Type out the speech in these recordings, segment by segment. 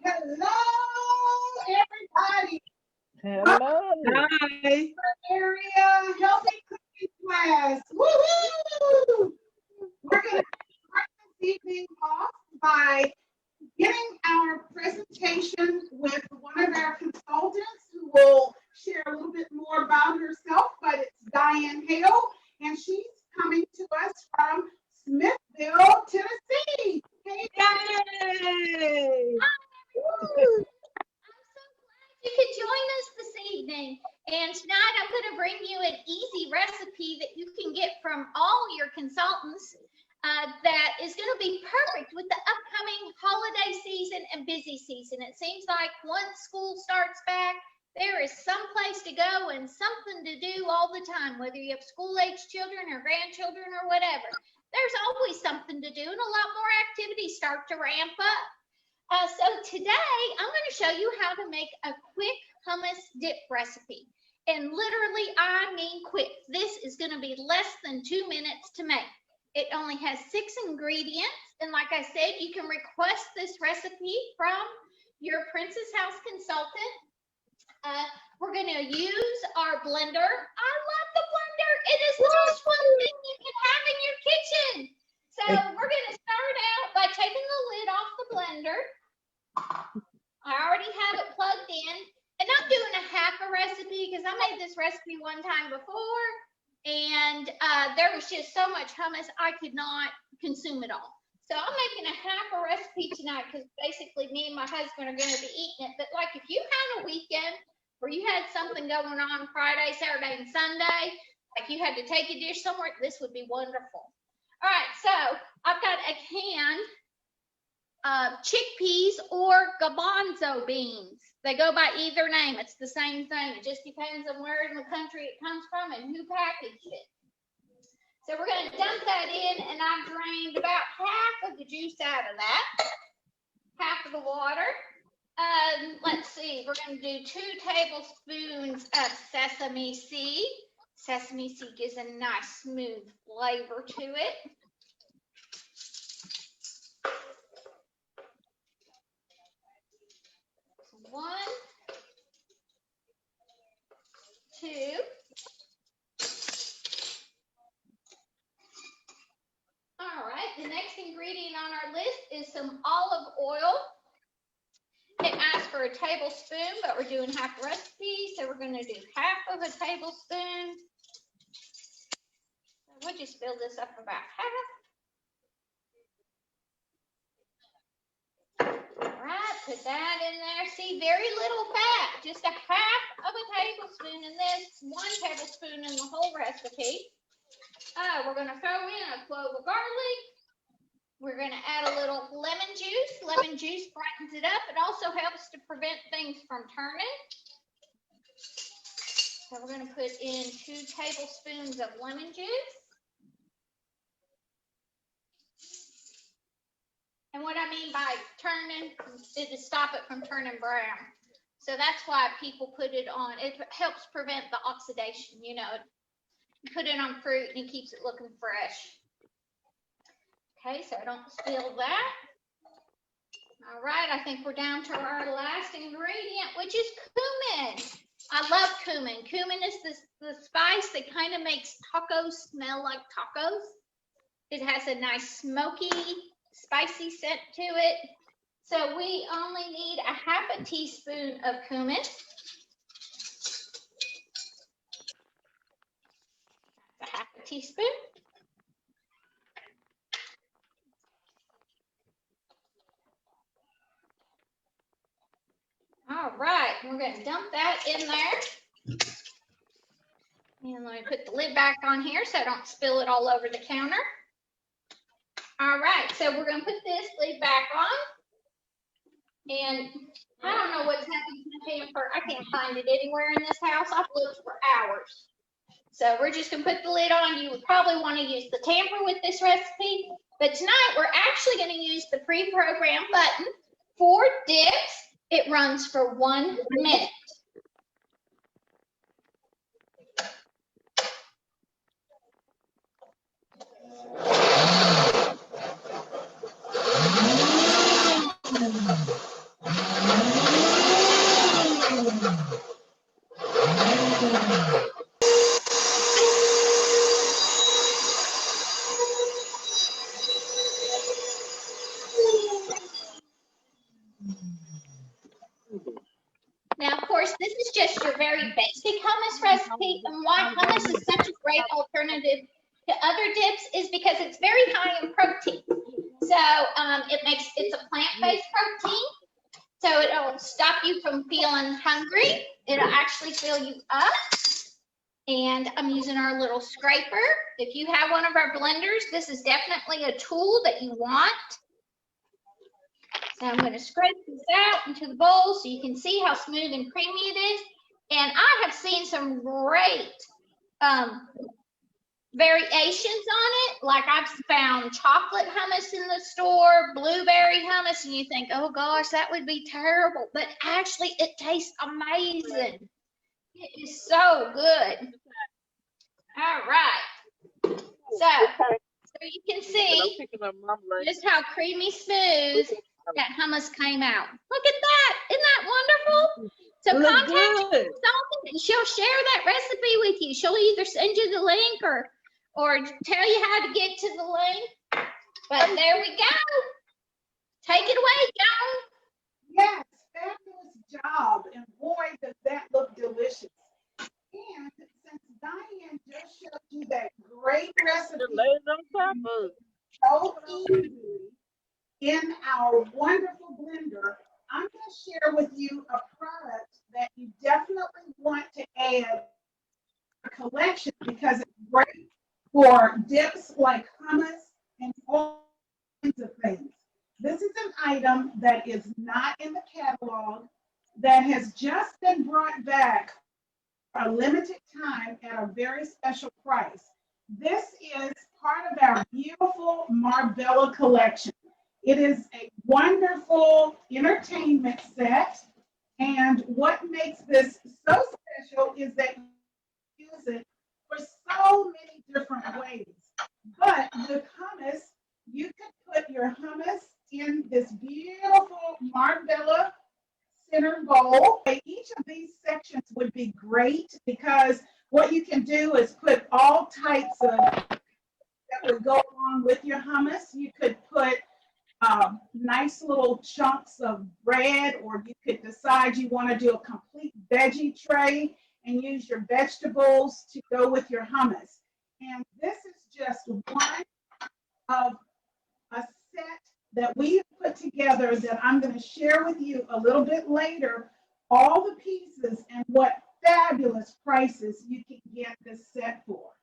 Hello, everybody. Hello. Hi. Area Healthy Cooking Class. Woohoo! We're going to start this evening off by getting our presentation with one of our consultants who will share a little bit more about herself, but it's Diane Hale, and she's coming to us from Smithville, Tennessee. Hey, Yay! Woo! You could join us this evening. And tonight I'm going to bring you an easy recipe that you can get from all your consultants that is going to be perfect with the upcoming holiday season and busy season. It seems like once school starts back, there is some place to go and something to do all the time, whether you have school-age children or grandchildren or whatever. There's always something to do and a lot more activities start to ramp up. So today I'm going to show you how to make a quick hummus dip recipe. And literally, I mean quick. This is going to be less than 2 minutes to make. It only has 6 ingredients. And like I said, you can request this recipe from your Princess House consultant. We're going to use our blender. I love the blender. It is the most fun thing you can have in your kitchen. So we're going to start out by taking the lid off the blender. I already have it plugged in, and I'm doing a half a recipe because I made this recipe one time before, and there was just so much hummus I could not consume it all. So I'm making a half a recipe tonight because basically me and my husband are going to be eating it. But like if you had a weekend where you had something going on Friday, Saturday, and Sunday, like you had to take a dish somewhere, this would be wonderful. All right, so I've got a can of chickpeas or garbanzo beans. They go by either name. It's the same thing. It just depends on where in the country it comes from and who packaged it. So we're going to dump that in, and I've drained about half of the juice out of that, half of the water. Let's see, we're going to do 2 tablespoons of sesame seed. Sesame seed gives a nice smooth flavor to it. 1, 2. All right, the next ingredient on our list is some olive oil. It asks for a tablespoon, but we're doing half a recipe, so we're going to do half of a tablespoon. So we'll just fill this up about half. All right, put that in there. See, very little fat, just a half of a tablespoon in this, 1 tablespoon in the whole recipe. We're going to throw in a clove of garlic. We're going to add a little lemon juice. Lemon juice brightens it up. It also helps to prevent things from turning. So we're going to put in 2 tablespoons of lemon juice. And what I mean by turning is to stop it from turning brown. So that's why people put it on. It helps prevent the oxidation, you know. You put it on fruit and it keeps it looking fresh. Okay, so I don't spill that. All right, I think we're down to our last ingredient, which is cumin. I love cumin. Cumin is the spice that kind of makes tacos smell like tacos. It has a nice smoky, spicy scent to it. So we only need a half a teaspoon of cumin. A half a teaspoon. All right, we're going to dump that in there. And let me put the lid back on here so I don't spill it all over the counter. All right, so we're going to put this lid back on. And I don't know what's happening to the tamper. I can't find it anywhere in this house. I've looked for hours. So we're just going to put the lid on. You would probably want to use the tamper with this recipe. But tonight, we're actually going to use the pre-programmed button for dips. It runs for 1 minute. This is just your very basic hummus recipe. And why hummus is such a great alternative to other dips is because it's very high in protein. So it's a plant-based protein. So it'll stop you from feeling hungry. It'll actually fill you up. And I'm using our little scraper. If you have one of our blenders, this is definitely a tool that you want. So I'm going to scrape this out into the bowl so you can see how smooth and creamy it is. And I have seen some great variations on it. Like I've found chocolate hummus in the store, blueberry hummus, and you think, oh gosh, that would be terrible. But actually it tastes amazing. It is so good. All right. So you can see just how creamy smooth that hummus came out. Look at that. Isn't that wonderful? So Look contact your good. consultant and she'll share that recipe with you. She'll either send you the link or tell you how to get to the link. But there we go. Take it away, Joan. Yes, fabulous job. And boy, does that look delicious. And since Diane just showed you that great recipe, so easy in our wonderful blender, I'm going to share with you a product that you definitely want to add to your collection because it's great for dips like hummus and all kinds of things. This is an item that is not in the catalog that has just been brought back for a limited time at a very special price. This is part of our beautiful Marbella collection. It is a wonderful entertainment set, and what makes this so special is that you use it for so many different ways. But with hummus, you could put your hummus in this beautiful Marbella center bowl. Each of these sections would be great because what you can do is put all types of that would go along with your hummus. You could put nice little chunks of bread, or you could decide you want to do a complete veggie tray and use your vegetables to go with your hummus. And this is just one of a set that we put together that I'm going to share with you a little bit later, all the pieces and what fabulous prices you can get this set for.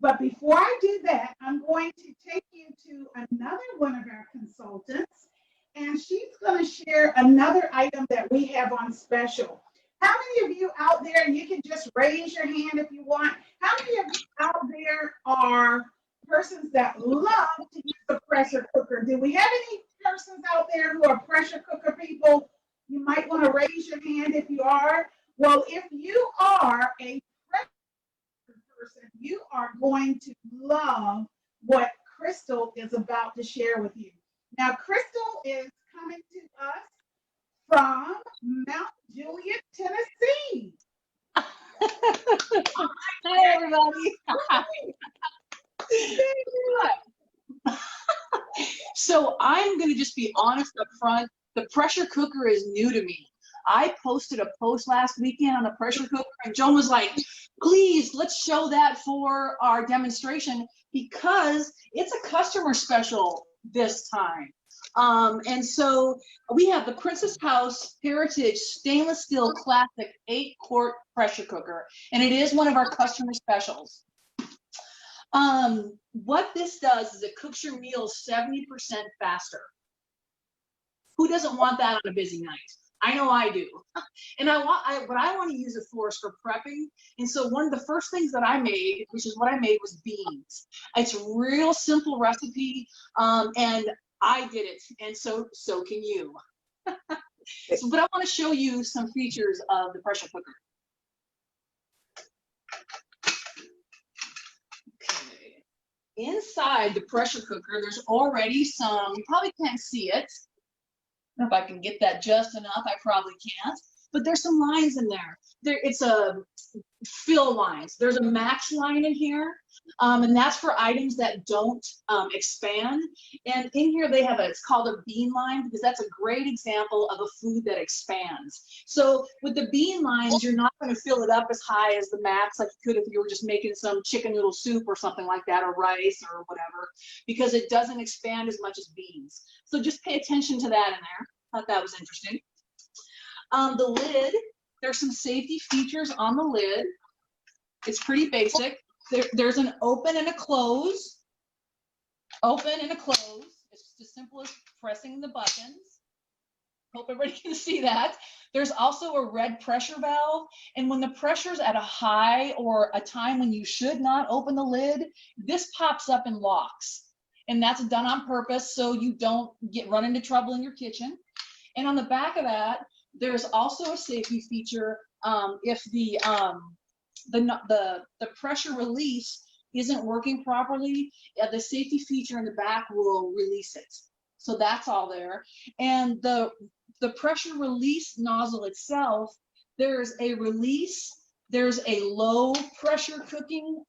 But before I do that, I'm going to take you to another one of our consultants, and she's going to share another item that we have on special. How many of you out there, and you can just raise your hand if you want, how many of you out there are persons that love to use a pressure cooker? Do we have any persons out there who are pressure cooker people? You might want to raise your hand if you are. Well, if you are a person, you are going to love what Crystal is about to share with you. Now, Crystal is coming to us from Mount Juliet, Tennessee. Hi, everybody. So I'm going to just be honest up front. The pressure cooker is new to me. I posted a post last weekend on the pressure cooker, and Joan was like, please, let's show that for our demonstration because it's a customer special this time. And so we have the Princess House Heritage Stainless Steel Classic 8-quart pressure cooker, and it is one of our customer specials. What this does is it cooks your meals 70% faster. Who doesn't want that on a busy night? I know I do. And what I want to use it for is for prepping. And so one of the first things that I made, which is what I made, was beans. It's a real simple recipe, and I did it, and so can you. But I want to show you some features of the pressure cooker. Okay. Inside the pressure cooker, there's already some, you probably can't see it. If I can get that just enough, I probably can't. But there's some lines in there. It's a fill lines. There's a max line in here, and that's for items that don't expand. And in here they have it's called a bean line, because that's a great example of a food that expands. So with the bean lines, you're not going to fill it up as high as the max like you could if you were just making some chicken noodle soup or something like that, or rice or whatever, because it doesn't expand as much as beans. So just pay attention to that in there. Thought that was interesting. The lid, there's some safety features on the lid. It's pretty basic. There's an open and a close. Open and a close. It's just as simple as pressing the buttons. Hope everybody can see that. There's also a red pressure valve. And when the pressure's at a high or a time when you should not open the lid, this pops up and locks. And that's done on purpose so you don't run into trouble in your kitchen. And on the back of that, there's also a safety feature. If the pressure release isn't working properly, the safety feature in the back will release it. So that's all there. And the pressure release nozzle itself, there's a release, there's a low pressure cooking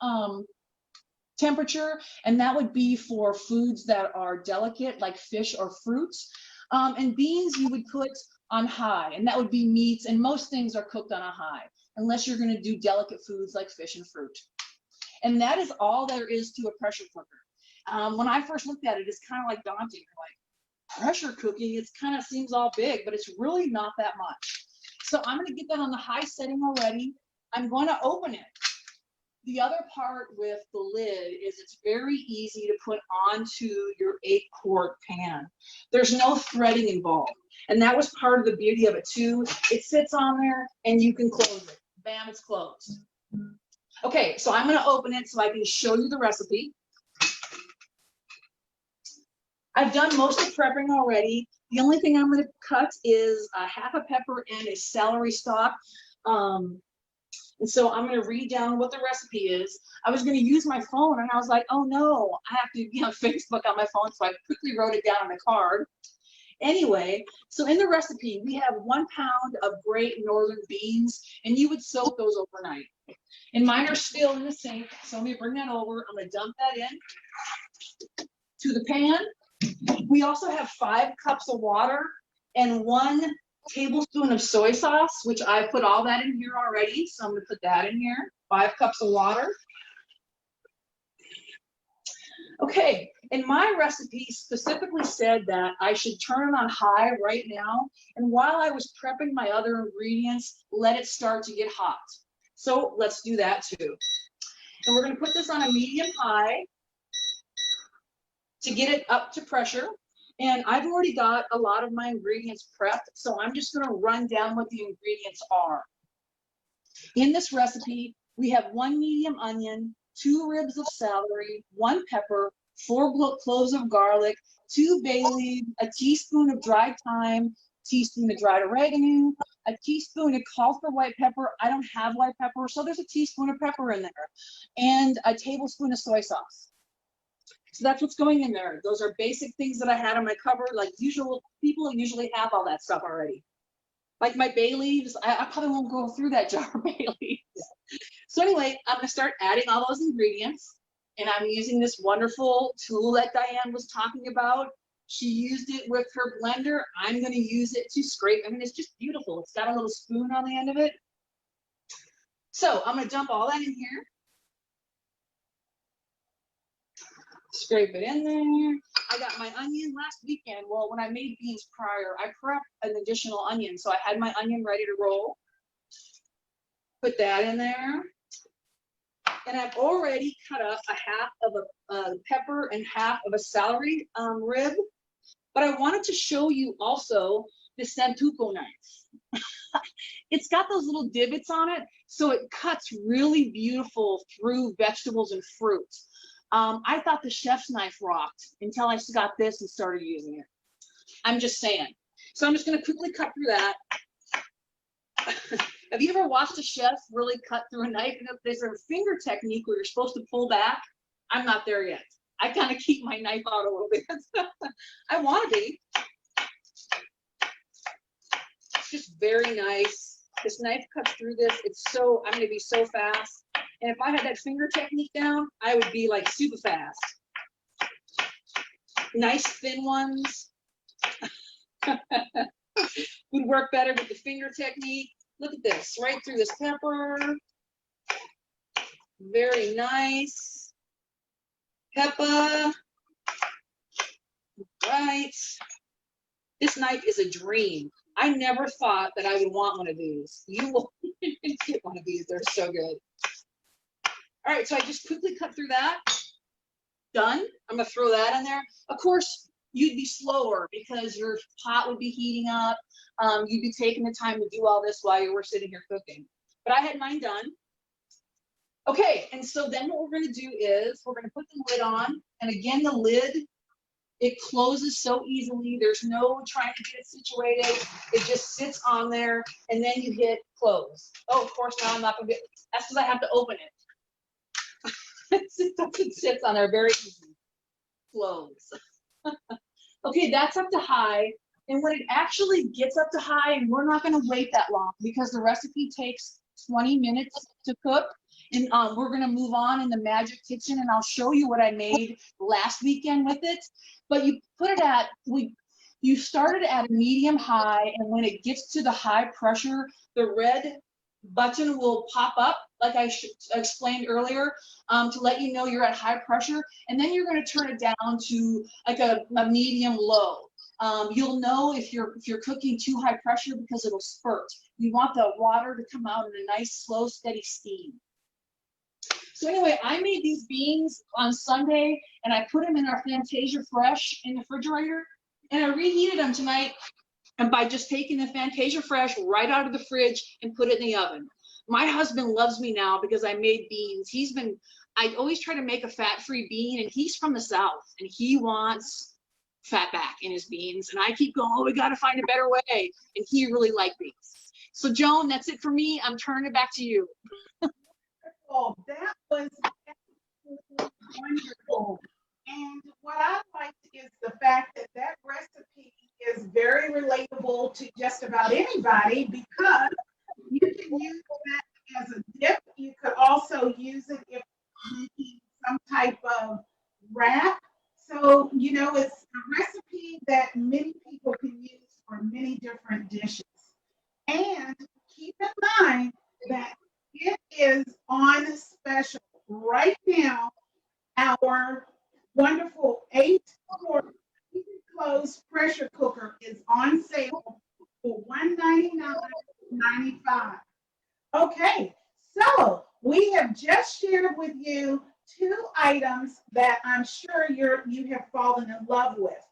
temperature, and that would be for foods that are delicate like fish or fruits. And beans you would put on high, and that would be meats, and most things are cooked on a high, unless you're going to do delicate foods like fish and fruit. And that is all there is to a pressure cooker. When I first looked at it, it's kind of like daunting. You're like, pressure cooking, it kind of seems all big, but it's really not that much. So I'm going to get that on the high setting already. I'm going to open it. The other part with the lid is it's very easy to put onto your 8-quart pan. There's no threading involved. And that was part of the beauty of it too. It sits on there and you can close it. Bam, it's closed. Okay, so I'm gonna open it so I can show you the recipe. I've done most of the prepping already. The only thing I'm gonna cut is a half a pepper and a celery stalk. And so I'm going to read down what the recipe is. I was going to use my phone and I was like, oh no, I have to be on Facebook on my phone. So I quickly wrote it down on a card. Anyway, so in the recipe, we have 1 pound of Great Northern beans, and you would soak those overnight. And mine are still in the sink. So let me bring that over. I'm going to dump that in to the pan. We also have 5 cups of water and 1 tablespoon of soy sauce, which I put all that in here already. So I'm going to put that in here. 5 cups of water. Okay, and my recipe specifically said that I should turn it on high right now. And while I was prepping my other ingredients, let it start to get hot. So let's do that too. And we're going to put this on a medium high to get it up to pressure. And I've already got a lot of my ingredients prepped, so I'm just going to run down what the ingredients are. In this recipe, we have 1 medium onion, 2 ribs of celery, 1 pepper, 4 cloves of garlic, 2 bay leaves, a teaspoon of dried thyme, teaspoon of dried oregano, a teaspoon of called for white pepper. I don't have white pepper, so there's a teaspoon of pepper in there, and a tablespoon of soy sauce. So that's what's going in there. Those are basic things that I had on my cupboard. Like usual, people usually have all that stuff already. Like my bay leaves, I probably won't go through that jar of bay leaves. So anyway, I'm gonna start adding all those ingredients, and I'm using this wonderful tool that Diane was talking about. She used it with her blender. I'm gonna use it to scrape. I mean, it's just beautiful. It's got a little spoon on the end of it. So I'm gonna dump all that in here. Scrape it in there. I got my onion last weekend. Well, when I made beans prior, I prepped an additional onion. So I had my onion ready to roll. Put that in there. And I've already cut up a half of a pepper and half of a celery rib. But I wanted to show you also the Santoku knife. It's got those little divots on it, so it cuts really beautiful through vegetables and fruits. I thought the chef's knife rocked until I got this and started using it. I'm just saying. So I'm just going to quickly cut through that. Have you ever watched a chef really cut through a knife? And there's a finger technique where you're supposed to pull back. I'm not there yet. I kind of keep my knife out a little bit. I want to be. It's just very nice. This knife cuts through this. It's so, I'm gonna be so fast. And if I had that finger technique down, I would be like super fast. Nice thin ones would work better with the finger technique. Look at this, right through this pepper. Very nice. Pepper. Right. This knife is a dream. I never thought that I would want one of these. You will get one of these. They're so good. All right, so I just quickly cut through that. Done. I'm gonna throw that in there. Of course, you'd be slower because your pot would be heating up. You'd be taking the time to do all this while you were sitting here cooking. But I had mine done. Okay, and so then what we're gonna do is we're gonna put the lid on, and again, the lid, it closes so easily. There's no trying to get it situated. It just sits on there, and then you hit close. Oh, of course, now I'm not gonna get, that's because I have to open it. It sits on there very easy. Close. Okay, that's up to high. And when it actually gets up to high, and we're not gonna wait that long because the recipe takes 20 minutes to cook. And we're gonna move on in the magic kitchen, and I'll show you what I made last weekend with it. But you put it at, you started at a medium high, and when it gets to the high pressure, the red button will pop up, like I explained earlier, to let you know you're at high pressure. And then you're gonna turn it down to like a medium low. You'll know if you're cooking too high pressure because it'll spurt. You want the water to come out in a nice, slow, steady steam. So anyway, I made these beans on Sunday, and I put them in our Fantasia Fresh in the refrigerator, and I reheated them tonight, and by just taking the Fantasia Fresh right out of the fridge and put it in the oven. My husband loves me now because I made beans. I always try to make a fat-free bean, and he's from the South, and he wants fat back in his beans, and I keep going, oh, we gotta find a better way, and he really liked these. So Joan, that's it for me. I'm turning it back to you. Oh, that was wonderful. And what I liked is the fact that that recipe is very relatable to just about anybody because you can use that as a dip. You could also use it if making some type of wrap. So, you know, it's a recipe that many people can use for many different dishes. And keep in mind that it is on special right now. Our wonderful 8-quart closed pressure cooker is on sale for $199.95. Okay, so we have just shared with you 2 items that I'm sure you have fallen in love with.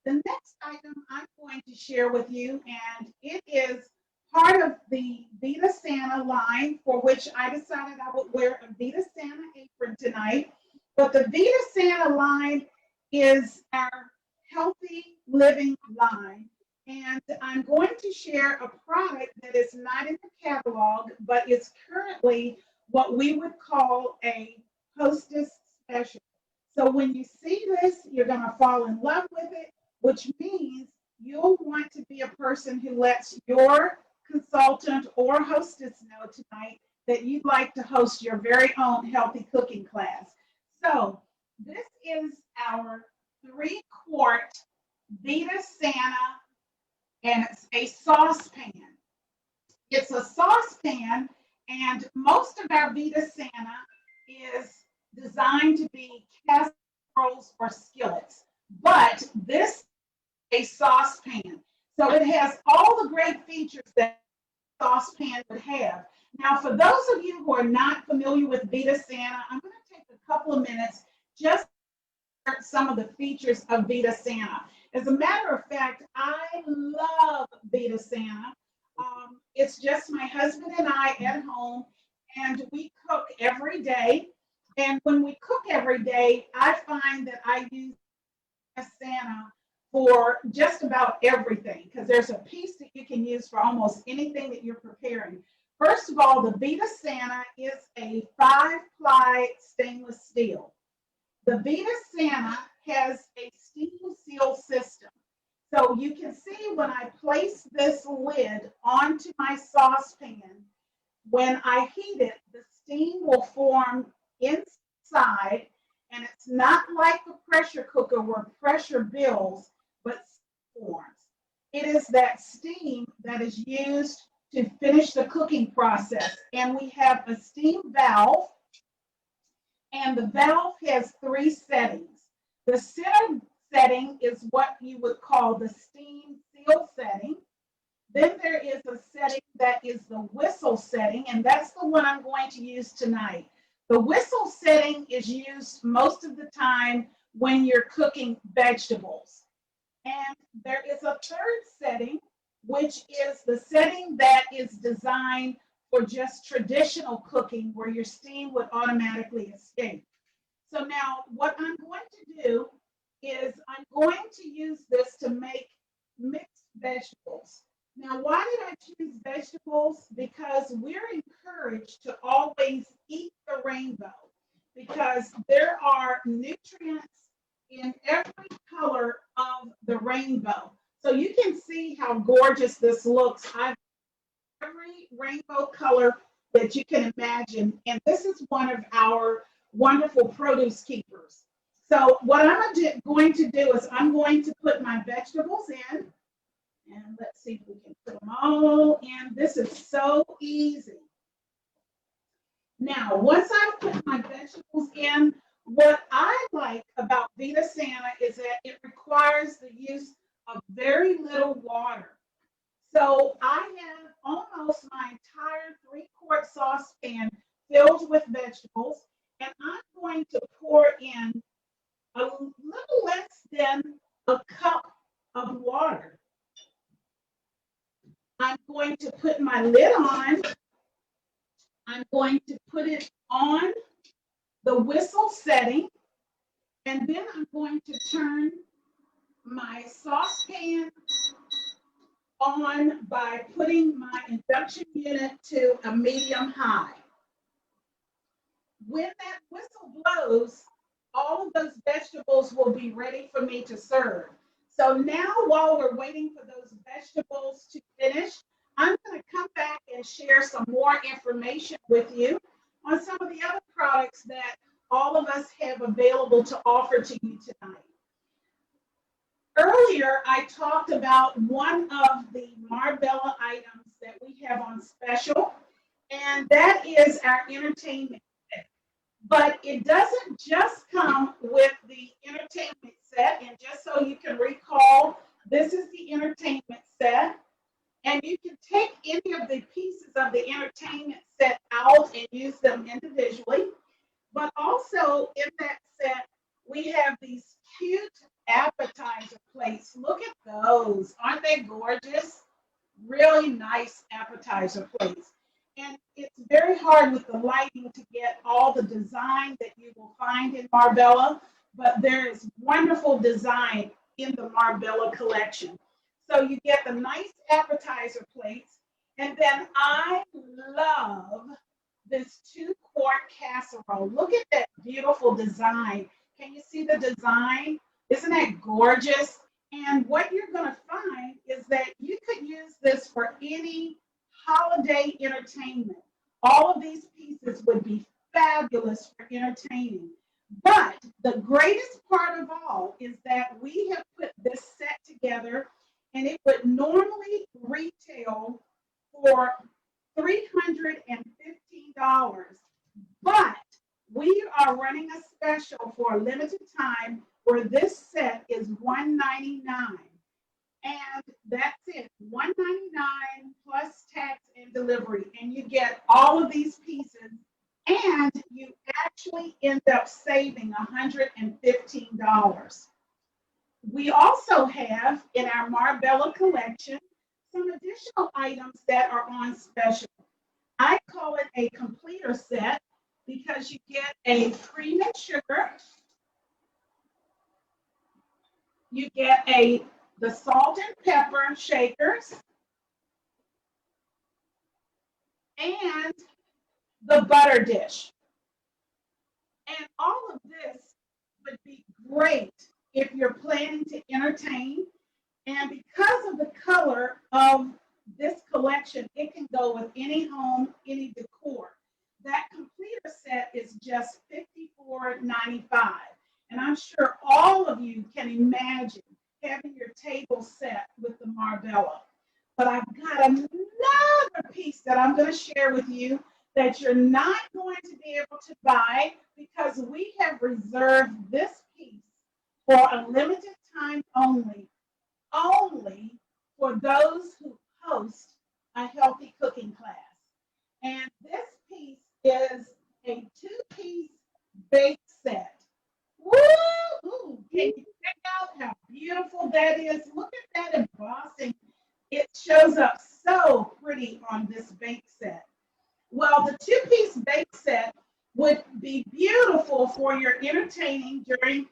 The next item I'm going to share with you, and it is part of the Vita Santa line, for which I decided I would wear a Vita Santa apron tonight. But the Vita Santa line is our healthy living line. And I'm going to share a product that is not in the catalog, but is currently what we would call a Hostess special. So when you see this, you're going to fall in love with it, which means you'll want to be a person who lets your consultant or hostess know tonight that you'd like to host your very own healthy cooking class. So this is our 3-quart Vita Santa, and it's a saucepan. It's a saucepan, and most of our Vita Santa is designed to be casseroles or skillets, but this is a saucepan. So it has all the great features that a saucepan would have. Now, for those of you who are not familiar with Vita Santa, I'm going to take a couple of minutes just to share some of the features of Vita Santa. As a matter of fact, I love Vita Santa. It's just my husband and I at home, and we cook every day. And when we cook every day, I find that I use Santa for just about everything, because there's a piece that you can use for almost anything that you're preparing. First of all, the Vita Santa is a 5-ply stainless steel. The Vita Santa has a steam seal system. So you can see when I place this lid onto my saucepan, when I heat it, the steam will form inside, and it's not like a pressure cooker where pressure builds, but forms. It is that steam that is used to finish the cooking process. And we have a steam valve, and the valve has 3 settings. The center setting is what you would call the steam seal setting. Then there is a setting that is the whistle setting, and that's the one I'm going to use tonight. The whistle setting is used most of the time when you're cooking vegetables. And there is a third setting, which is the setting that is designed for just traditional cooking where your steam would automatically escape. So now what I'm going to do is I'm going to use this to make mixed vegetables. Now, why did I choose vegetables? Because we're encouraged to always eat the rainbow because there are nutrients in every color of the rainbow. So you can see how gorgeous this looks. I've every rainbow color that you can imagine, and this is one of our wonderful produce keepers. So what I'm going to do is I'm going to put my vegetables in. And let's see if we can put them all in. This is so easy. Now, once I've put my vegetables in, what I like about Vita Santa is that it requires the use of very little water. So I have almost my entire 3-quart saucepan filled with vegetables, and I'm going to pour in a little less than a cup of water. I'm going to put my lid on. I'm going to put it on the whistle setting, and then I'm going to turn my saucepan on by putting my induction unit to a medium high. When that whistle blows, all of those vegetables will be ready for me to serve. So now while we're waiting for those vegetables to finish, I'm going to come back and share some more information with you on some of the other products that all of us have available to offer to you tonight. Earlier, I talked about one of the Marbella items that we have on special, and that is our entertainment set. But it doesn't just come with the entertainment set, and just so you can recall, this is the entertainment set, and you can take any of the pieces of the entertainment set out and use them individually. But also in that set, we have these cute appetizer plates. Look at those. Aren't they gorgeous? Really nice appetizer plates. And it's very hard with the lighting to get all the design that you will find in Marbella, but there is wonderful design in the Marbella collection. So you get the nice appetizer plates, and then I love this 2-quart casserole. Look at that beautiful design. Can you see the design? Isn't that gorgeous? And what you're going to find is that you could use this for any holiday entertainment. All of these pieces would be fabulous for entertaining. But the greatest part of all is that we have put this set together, and it would normally retail for $315. But we are running a special for a limited time where this set is $199. And that's it, $199 plus tax and delivery. And you get all of these pieces, and you actually end up saving $115. We also have in our Marbella collection some additional items that are on special. I call it a completer set because you get a cream and sugar, you get the salt and pepper shakers, and the butter dish. And all of this would be great if you're planning to entertain. And because of the color of this collection, it can go with any home, any decor. That completer set is just $54.95. And I'm sure all of you can imagine having your table set with the Marbella. But I've got another piece that I'm going to share with you that you're not going to be able to buy because we have reserved this piece for a limited time only for those who host a healthy cooking class. And this piece is a two-piece bake set. Woo! Can you check out how beautiful that is? Look at that embossing. It shows up so pretty on this bake set. Well, the two-piece bake set would be beautiful for your entertaining during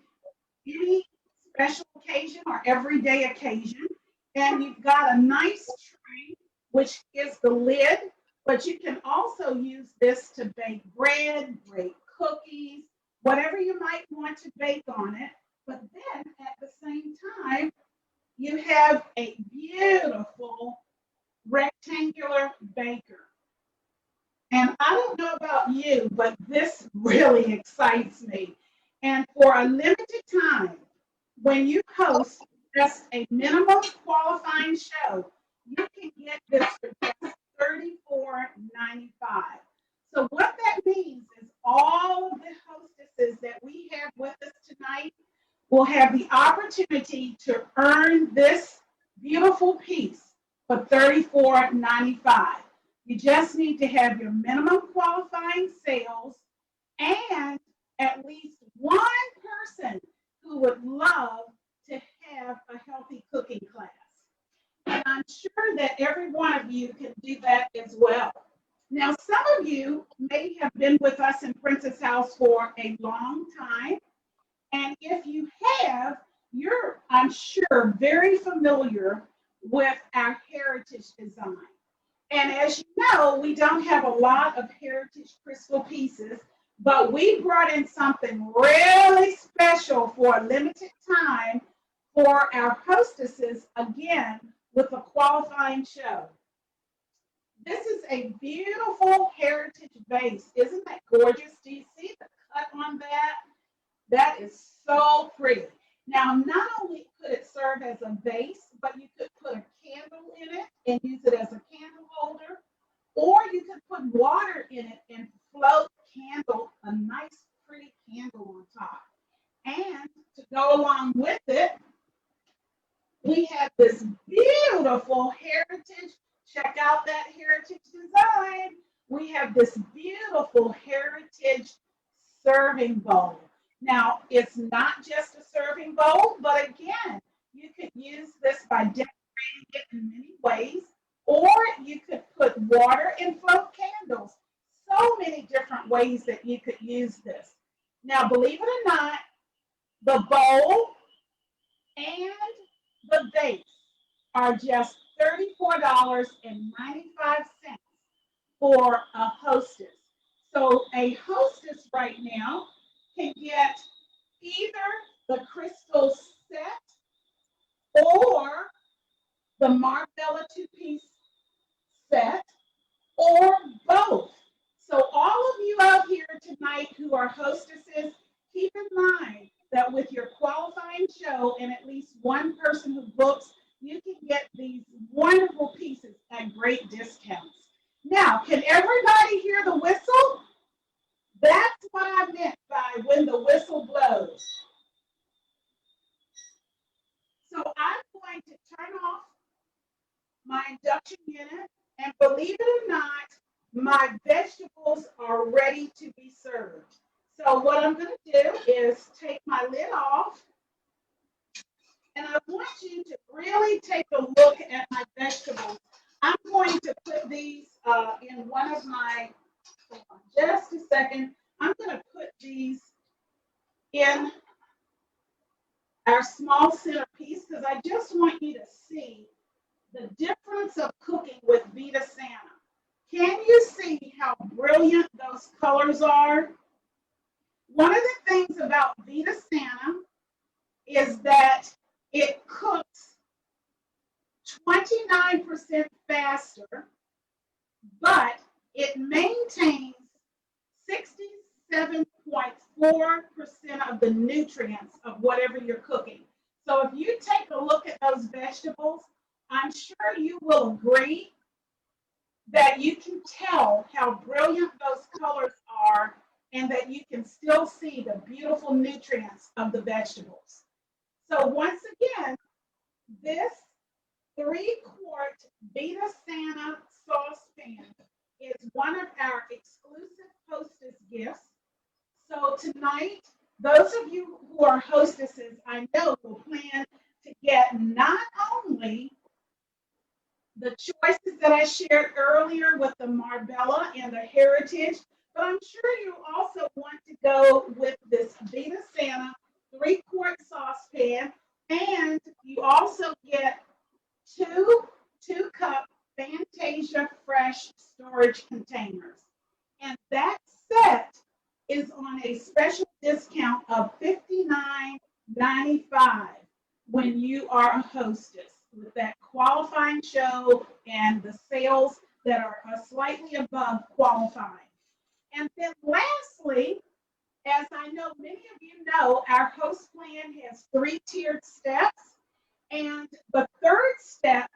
any special occasion or everyday occasion. And you've got a nice tray, which is the lid, but you can also use this to bake bread, bake cookies, whatever you might want to bake on it. But then at the same time, you have a beautiful rectangular baker. And I don't know about you, but this really excites me. And for a limited time, when you host just a minimum qualifying show, you can get this for just $34.95. So what that means is all of the hostesses that we have with us tonight will have the opportunity to earn this beautiful piece for $34.95. You just need to have your minimum qualifying sales and at least one person who would love to have a healthy cooking class. And I'm sure that every one of you can do that as well. Now, some of you may have been with us in Princess House for a long time. And if you have, you're, I'm sure, very familiar with our heritage design. And as you know, we don't have a lot of heritage crystal pieces, but we brought in something really special for a limited time for our hostesses, again, with a qualifying show. This is a beautiful heritage vase. Isn't that gorgeous? Do you see the cut on that? That is so pretty. Now, not only could it serve as a vase, but you could put a candle in it and use it as a candle holder, or you could put water in it and float a nice pretty candle on top. And to go along with it, we have this beautiful heritage. Check out that heritage design. We have this beautiful heritage serving bowl. Now, it's not just a serving bowl, but again, you could use this by decorating it in many ways, or you could put water and float candles. So many different ways that you could use this. Now, believe it or not, the bowl and the vase are just $34.95 for a hostess. So a hostess right now can get either the crystal set or the Marbella two-piece set or both. So all of you out here tonight who are hostesses, keep in mind that with your qualifying show and at least one person who books, you can get these wonderful pieces at great discounts. Now, can everybody hear the whistle? That's what I meant by when the whistle blows. So I'm going to turn off my induction unit, and believe it or not, my vegetables are ready to be served. So what I'm going to do is take my lid off, and I want you to really take a look at my vegetables. I'm going to put these in one of my, hold on just a second, I'm going to put these in our small centerpiece because I just want you to see the difference of cooking with Vita Santa. Can you see how brilliant those colors are? One of the things about Vita Santa is that it cooks 29% faster, but it maintains 67.4% of the nutrients of whatever you're cooking. So if you take a look at those vegetables, I'm sure you will agree that you can tell how brilliant those colors are and that you can still see the beautiful nutrients of the vegetables. So once again, this 3-quart Vita Santa saucepan is one of our exclusive hostess gifts. So tonight, those of you who are hostesses, I know will plan to get not only the choices that I shared earlier with the Marbella and the Heritage, but I'm sure you also want to go with this Vita Santa 3-quart saucepan, and you also get two 2-cup Fantasia Fresh storage containers. And that set is on a special discount of $59.95 when you are a hostess with that qualifying show and the sales that are slightly above qualifying. And then lastly, as I know many of you know, our host plan has 3-tiered steps. And the 3rd step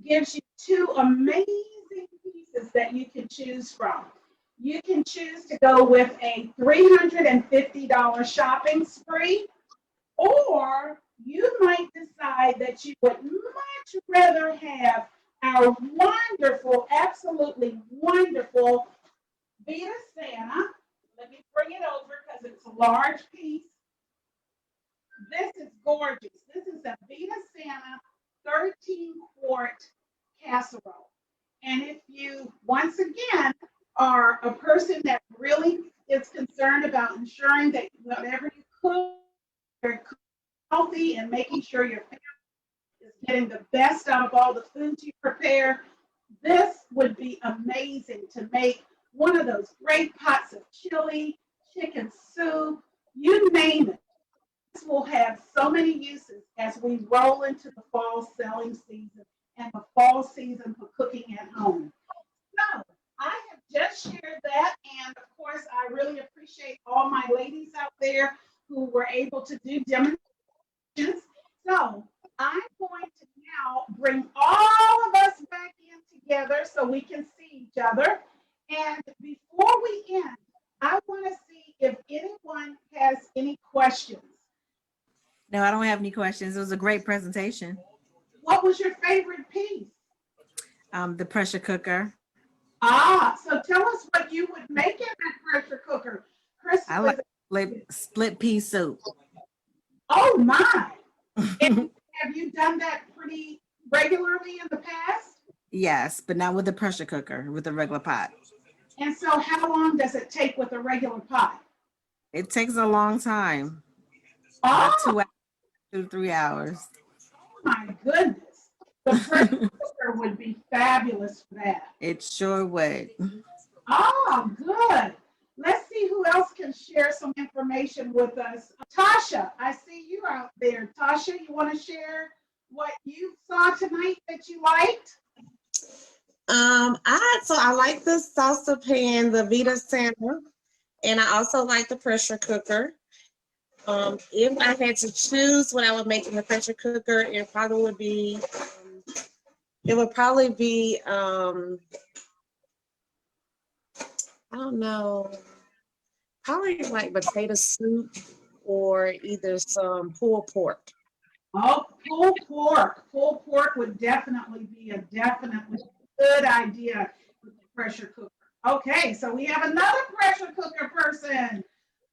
gives you 2 amazing pieces that you can choose from. You can choose to go with a $350 shopping spree, or you might decide that you would much rather have our wonderful, absolutely wonderful Vita Santa. Let me bring it over because it's a large piece. This is gorgeous. This is a Vita Santa 13-quart casserole. And if you, once again, are a person that really is concerned about ensuring that whatever you cook, you're healthy and making sure your family is getting the best out of all the foods you prepare, this would be amazing to make one of those great pots of chili, chicken soup, you name it. This will have so many uses as we roll into the fall selling season and the fall season for cooking at home. So I have just shared that, and of course, I really appreciate all my ladies out there who were able to do demonstrations. So I'm going to now bring all of us back in together so we can see each other. And before we end, I want to see if anyone has any questions. No, I don't have any questions. It was a great presentation. What was your favorite piece? The pressure cooker. So tell us what you would make in that pressure cooker. I like split pea soup. Oh my. And have you done that pretty regularly in the past? Yes, but not with the pressure cooker, with the regular pot. And so how long does it take with a regular pot? It takes a long time. About 2 hours, 2 to 3 hours. Oh my goodness. The pressure cooker would be fabulous for that. It sure would. Oh, good. Let's see who else can share some information with us. Tasha, I see you out there. Tasha, you want to share what you saw tonight that you liked? I like the salsa pan, the Vita Santa, and I also like the pressure cooker. If I had to choose what I would make in the pressure cooker, it would probably be I don't know, probably like potato soup or either some pulled pork. Oh, pulled pork. Pulled pork would definitely be a definitely good idea with the pressure cooker. Okay, so we have another pressure cooker person.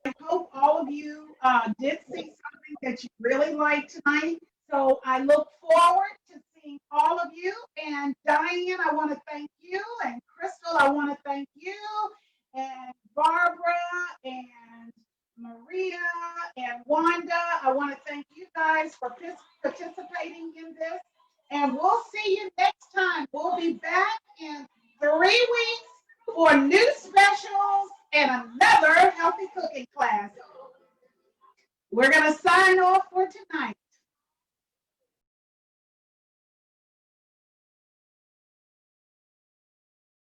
I hope all of you did see something that you really liked tonight. So I look forward to seeing all of you. And Diane, I want to thank you. And Crystal, I want to thank you. And Barbara and Maria and Wanda, I want to thank you guys for participating in this. And we'll see you next time. We'll be back in 3 weeks for new specials and another healthy cooking class. We're going to sign off for tonight.